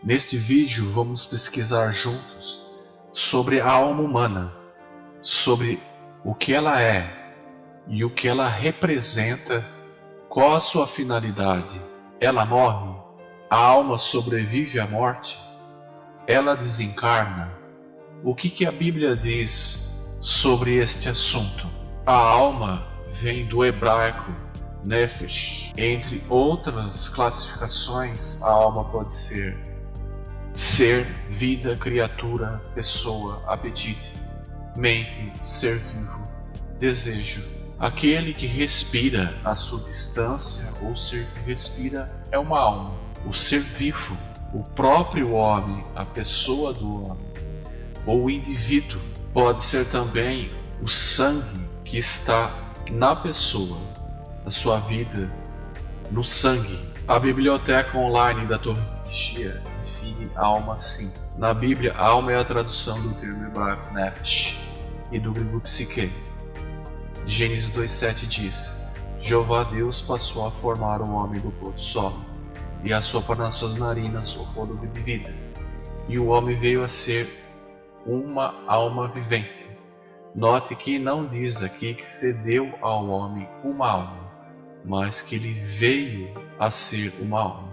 Neste vídeo vamos pesquisar juntos sobre a alma humana, sobre o que ela é e o que ela representa, qual a sua finalidade. Ela morre? A alma sobrevive à morte? Ela desencarna? O que a Bíblia diz sobre este assunto? A alma vem do hebraico nefesh. Entre outras classificações, a alma pode ser vida, criatura, pessoa, apetite, mente, ser vivo, desejo. Aquele que respira a substância ou ser que respira é uma alma. O ser vivo, o próprio homem, a pessoa do homem, ou o indivíduo, pode ser também o sangue que está na pessoa, a sua vida no sangue. A biblioteca online da Torre de Vigia define alma assim. Na Bíblia, alma é a tradução do termo hebraico nefesh e do grego psique. Gênesis 2:7 diz: Jeová Deus passou a formar o homem do pó do solo, e assopra nas suas narinas o fôlego de vida, e o homem veio a ser uma alma vivente. Note que não diz aqui que se deu ao homem uma alma, mas que ele veio a ser uma alma,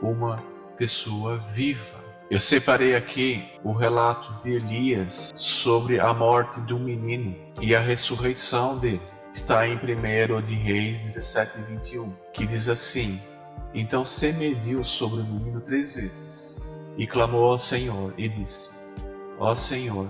uma pessoa viva. Eu separei aqui o relato de Elias sobre a morte do menino e a ressurreição dele. Está em 1 de Reis 17:21, que diz assim: Então se mediu sobre o menino 3 vezes, e clamou ao Senhor, e disse: Ó Senhor,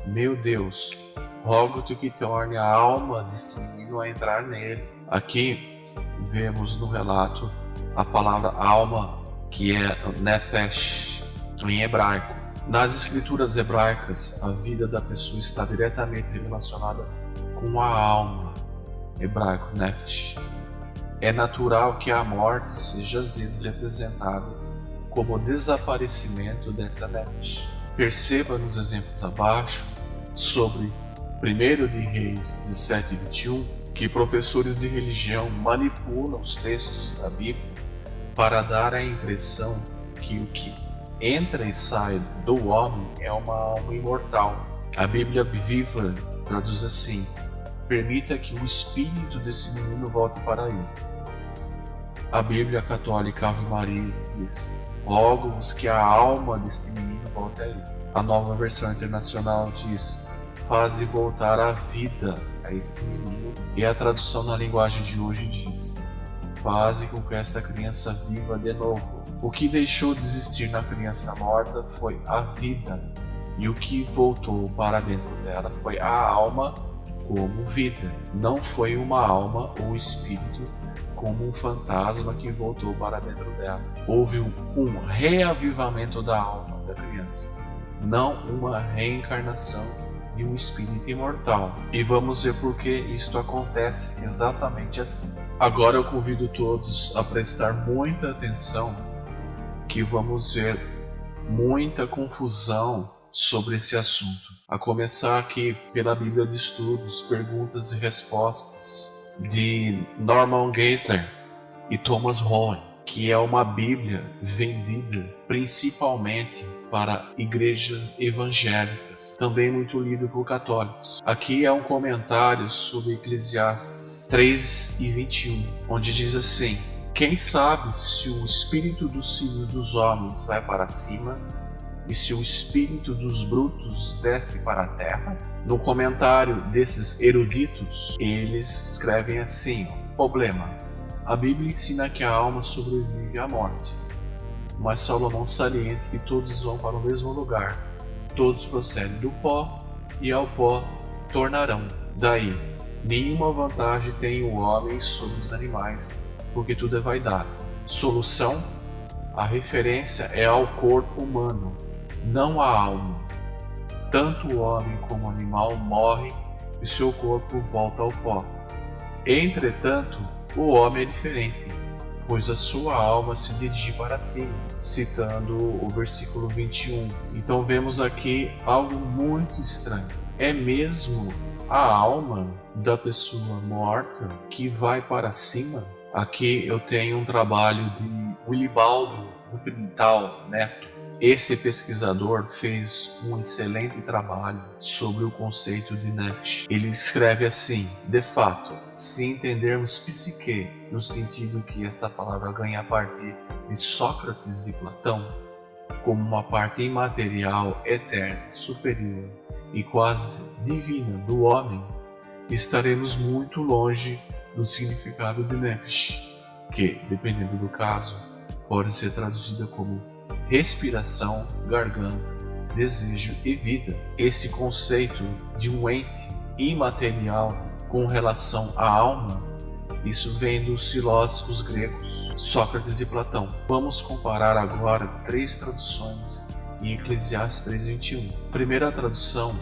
meu Deus, rogo-te que torne a alma deste menino a entrar nele. Aqui vemos no relato a palavra alma, que é nefesh em hebraico. Nas escrituras hebraicas, a vida da pessoa está diretamente relacionada com a alma, hebraico nefesh. É natural que a morte seja às vezes representada como o desaparecimento dessa nefesh. Perceba nos exemplos abaixo sobre 1 de Reis 17:21 que professores de religião manipulam os textos da Bíblia para dar a impressão que o que entra e sai do homem é uma alma imortal. A Bíblia Viva traduz assim: permita que o espírito desse menino volte para ele. A Bíblia Católica Ave Maria diz: rogo-vos que a alma deste menino volte a ele. A Nova Versão Internacional diz: faze voltar a vida a este menino. E a tradução na linguagem de hoje diz: faze com que essa criança viva de novo. O que deixou de existir na criança morta foi a vida, e o que voltou para dentro dela foi a alma como vida. Não foi uma alma ou espírito como um fantasma que voltou para dentro dela. Houve um reavivamento da alma da criança, não uma reencarnação de um espírito imortal. E vamos ver por que isto acontece exatamente assim. Agora eu convido todos a prestar muita atenção, que vamos ver muita confusão sobre esse assunto. A começar aqui pela Bíblia de Estudos, Perguntas e Respostas, de Norman Geisler e Thomas Rowan, que é uma Bíblia vendida principalmente para igrejas evangélicas, também muito lido por católicos. Aqui é um comentário sobre Eclesiastes 3:21, onde diz assim: quem sabe se o espírito dos filhos dos homens vai para cima e se o espírito dos brutos desce para a terra? No comentário desses eruditos, eles escrevem assim: problema. A Bíblia ensina que a alma sobrevive à morte, mas Salomão salienta que todos vão para o mesmo lugar. Todos procedem do pó e ao pó tornarão. Daí, nenhuma vantagem tem o homem sobre os animais, porque tudo é vaidade. Solução: a referência é ao corpo humano, não à alma. Tanto o homem como o animal morrem e seu corpo volta ao pó. Entretanto, o homem é diferente, pois a sua alma se dirige para cima, citando o versículo 21. Então vemos aqui algo muito estranho. É mesmo a alma da pessoa morta que vai para cima? Aqui eu tenho um trabalho de Willibaldo Rupental Neto. Esse pesquisador fez um excelente trabalho sobre o conceito de Nefesh. Ele escreve assim: de fato, se entendermos psique no sentido que esta palavra ganha a partir de Sócrates e Platão, como uma parte imaterial, eterna, superior e quase divina do homem, estaremos muito longe do significado de Nefesh, que, dependendo do caso, pode ser traduzida como respiração, garganta, desejo e vida. Esse conceito de um ente imaterial com relação à alma, isso vem dos filósofos gregos, Sócrates e Platão. Vamos comparar agora 3 traduções em Eclesiastes 3:21. Primeira tradução,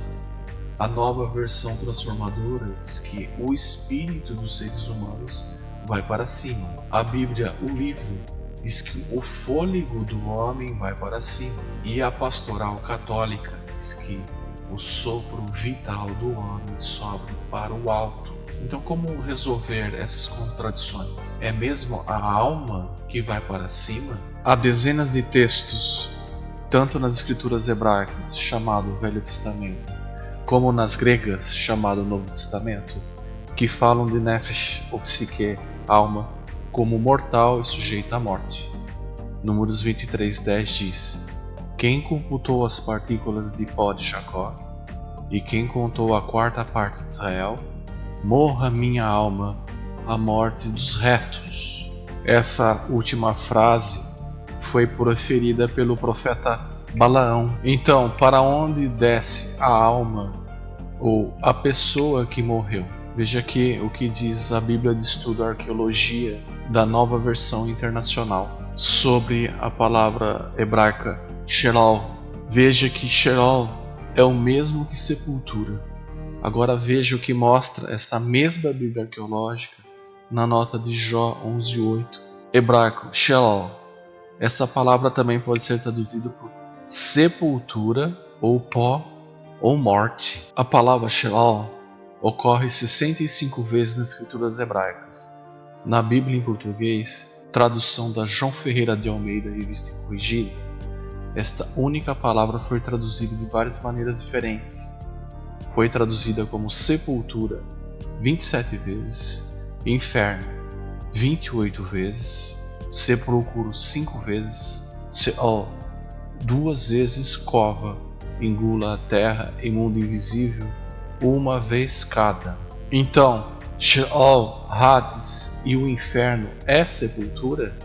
a Nova Versão Transformadora, diz que o espírito dos seres humanos vai para cima. A Bíblia, o livro, diz que o fôlego do homem vai para cima. E a Pastoral Católica diz que o sopro vital do homem sobe para o alto. Então, como resolver essas contradições? É mesmo a alma que vai para cima? Há dezenas de textos, tanto nas escrituras hebraicas, chamado Velho Testamento, como nas gregas, chamado Novo Testamento, que falam de Nefesh, ou psique, alma, como mortal e sujeita à morte. Números 23:10 diz: quem computou as partículas de pó de Jacó, e quem contou a 4ª parte de Israel, morra minha alma, a morte dos retos. Essa última frase foi proferida pelo profeta Balaão. Então, para onde desce a alma ou a pessoa que morreu? Veja aqui o que diz a Bíblia de Estudo Arqueologia da Nova Versão Internacional sobre a palavra hebraica Sheol. Veja que Sheol é o mesmo que sepultura. Agora veja o que mostra essa mesma Bíblia arqueológica na nota de Jó 11:8. Hebraico, Sheol. Essa palavra também pode ser traduzida por sepultura, ou pó, ou morte. A palavra Sheol ocorre 65 vezes nas escrituras hebraicas. Na Bíblia em português, tradução da João Ferreira de Almeida, revista corrigida, esta única palavra foi traduzida de várias maneiras diferentes. Foi traduzida como sepultura 27 vezes, inferno 28 vezes, sepulcro 5 vezes, Sheol 2 vezes, cova, engula a terra e mundo invisível 1 vez cada. Então, Sheol, Hades e o inferno é sepultura?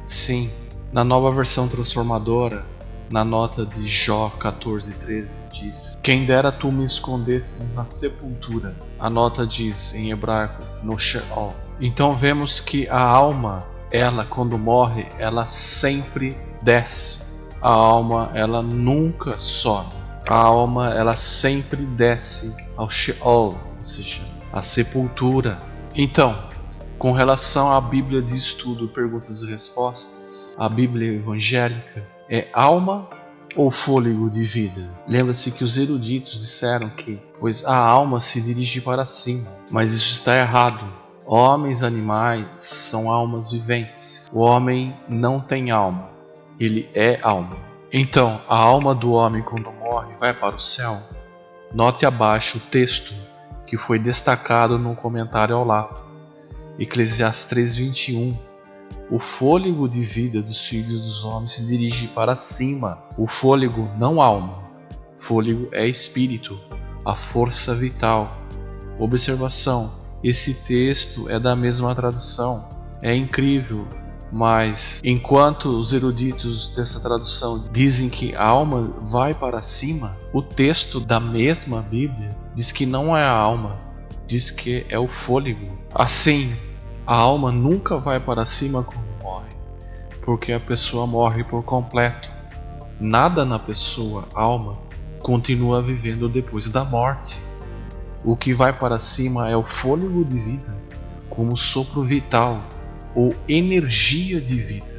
Sim. Na Nova Versão Transformadora, na nota de Jó 14:13, diz: quem dera tu me escondesses na sepultura. A nota diz em hebraico, no Sheol. Então vemos que a alma, ela quando morre, ela sempre desce. A alma, ela nunca sobe. A alma, ela sempre desce ao Sheol, ou seja, a sepultura. Então, com relação à Bíblia de Estudo, perguntas e respostas, a Bíblia evangélica é alma ou fôlego de vida? Lembra-se que os eruditos disseram que, pois a alma se dirige para cima, mas isso está errado. Homens, animais são almas viventes. O homem não tem alma, ele é alma. Então, a alma do homem quando morre vai para o céu? Note abaixo o texto que foi destacado no comentário ao lado. Eclesiastes 3:21. O fôlego de vida dos filhos dos homens se dirige para cima. O fôlego, não alma. Fôlego é espírito, a força vital. Observação: esse texto é da mesma tradução. É incrível, mas enquanto os eruditos dessa tradução dizem que a alma vai para cima, o texto da mesma Bíblia diz que não é a alma, diz que é o fôlego. Assim, a alma nunca vai para cima quando morre, porque a pessoa morre por completo. Nada na pessoa, alma, continua vivendo depois da morte. O que vai para cima é o fôlego de vida, como sopro vital ou energia de vida,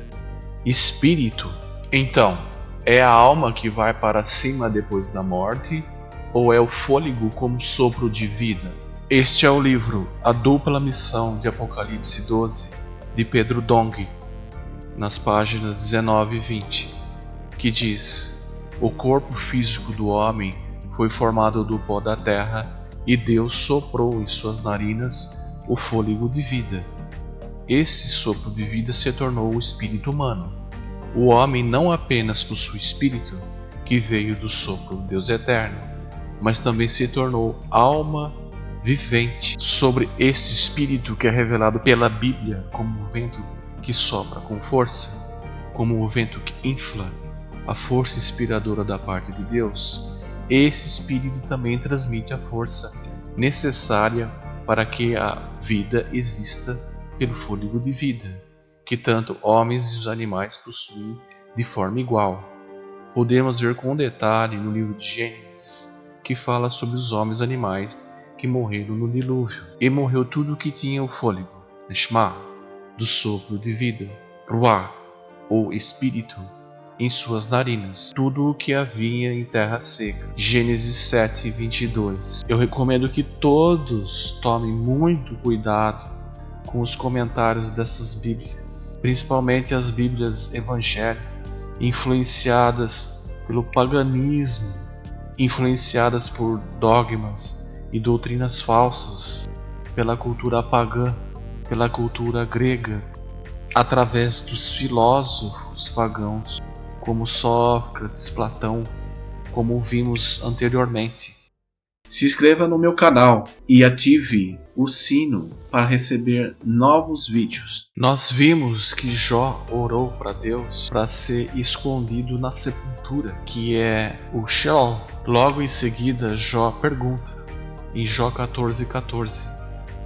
espírito. Então, é a alma que vai para cima depois da morte, ou é o fôlego como sopro de vida? Este é o livro A Dupla Missão de Apocalipse 12, de Pedro Dong, nas páginas 19 e 20, que diz: o corpo físico do homem foi formado do pó da terra e Deus soprou em suas narinas o fôlego de vida. Esse sopro de vida se tornou o espírito humano. O homem não apenas possui espírito, que veio do sopro do Deus eterno, mas também se tornou alma vivente. Sobre esse espírito que é revelado pela Bíblia como o vento que sopra com força, como o vento que infla, a força inspiradora da parte de Deus, esse espírito também transmite a força necessária para que a vida exista pelo fôlego de vida, que tanto homens e os animais possuem de forma igual. Podemos ver com detalhe no livro de Gênesis, que fala sobre os homens e animais que morreram no dilúvio. E morreu tudo o que tinha o fôlego, Neshma, do sopro de vida, Ruah, ou espírito, em suas narinas, tudo o que havia em terra seca. Gênesis 7, 22. Eu recomendo que todos tomem muito cuidado com os comentários dessas Bíblias, principalmente as Bíblias evangélicas, influenciadas pelo paganismo, influenciadas por dogmas e doutrinas falsas, pela cultura pagã, pela cultura grega, através dos filósofos pagãos, como Sócrates, Platão, como vimos anteriormente. Se inscreva no meu canal e ative o sino para receber novos vídeos. Nós vimos que Jó orou para Deus para ser escondido na sepultura, que é o Sheol. Logo em seguida, Jó pergunta, em Jó 14:14,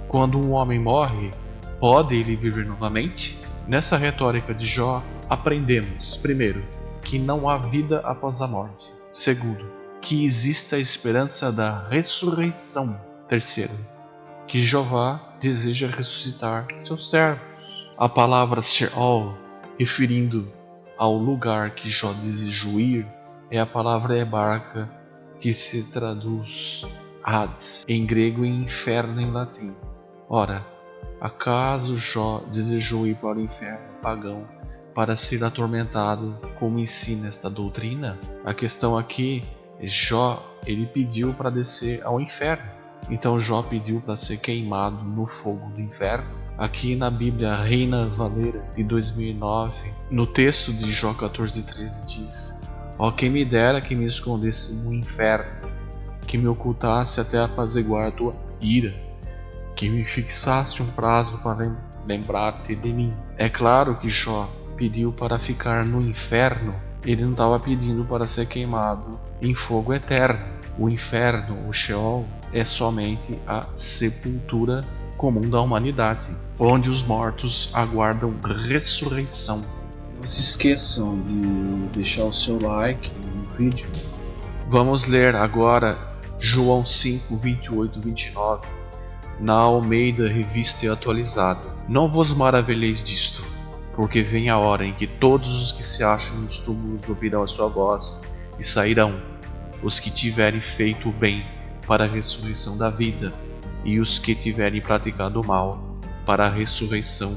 quando um homem morre, pode ele viver novamente? Nessa retórica de Jó, aprendemos, primeiro, que não há vida após a morte. Segundo, que existe a esperança da ressurreição. Terceiro, que Jeová deseja ressuscitar seus servos. A palavra Sheol, referindo ao lugar que Jó desejou ir, é a palavra hebraica que se traduz Hades, em grego e inferno em latim. Ora, acaso Jó desejou ir para o inferno pagão para ser atormentado, como ensina esta doutrina? A questão aqui é Jó, ele pediu para descer ao inferno. Então Jó pediu para ser queimado no fogo do inferno. Aqui na Bíblia Reina Valera de 2009, no texto de Jó 14:13 diz: ó, quem me dera que me escondesse no inferno, que me ocultasse até apaziguar a tua ira, que me fixasse um prazo para lembrar-te de mim. É claro que Jó pediu para ficar no inferno. Ele não estava pedindo para ser queimado em fogo eterno. O inferno, o Sheol, é somente a sepultura comum da humanidade, onde os mortos aguardam ressurreição. Não se esqueçam de deixar o seu like no vídeo. Vamos ler agora João 5, 28 e 29, na Almeida Revista e Atualizada. Não vos maravilheis disto, porque vem a hora em que todos os que se acham nos túmulos ouvirão a sua voz e sairão, os que tiverem feito o bem para a ressurreição da vida, e os que tiverem praticado o mal para a ressurreição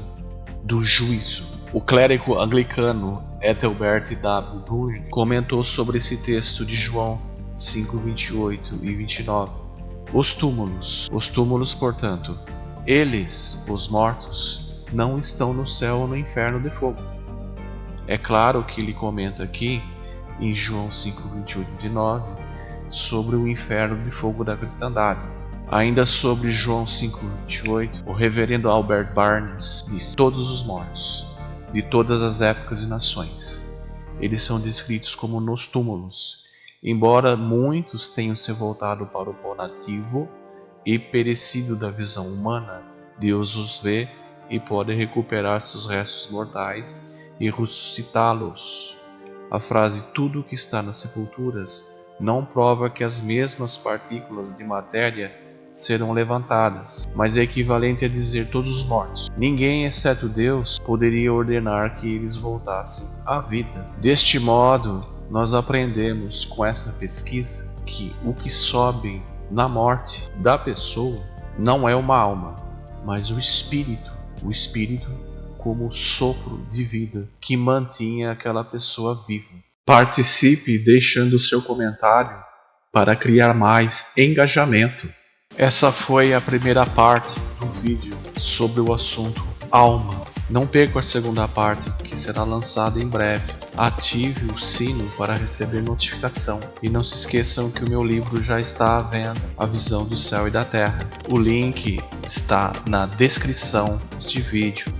do juízo. O clérigo anglicano Ethelbert W. Burn comentou sobre esse texto de João 5, 28 e 29. Os túmulos, portanto, eles, os mortos, não estão no céu ou no inferno de fogo. É claro que ele comenta aqui, em João 5, 28 e 29, sobre o inferno de fogo da cristandade. Ainda sobre João 5, 28, o reverendo Albert Barnes diz: todos os mortos, de todas as épocas e nações, eles são descritos como nos túmulos, embora muitos tenham se voltado para o pó nativo e perecido da visão humana, Deus os vê e pode recuperar seus restos mortais e ressuscitá-los. A frase tudo que está nas sepulturas não prova que as mesmas partículas de matéria serão levantadas, mas é equivalente a dizer todos os mortos. Ninguém, exceto Deus, poderia ordenar que eles voltassem à vida. Deste modo, nós aprendemos com essa pesquisa que o que sobe na morte da pessoa não é uma alma, mas o espírito como sopro de vida que mantinha aquela pessoa viva. Participe deixando seu comentário para criar mais engajamento. Essa foi a primeira parte do vídeo sobre o assunto alma. Não perca a segunda parte, que será lançada em breve. Ative o sino para receber notificação. E não se esqueçam que o meu livro já está à venda, A Visão do Céu e da Terra. O link está na descrição deste vídeo.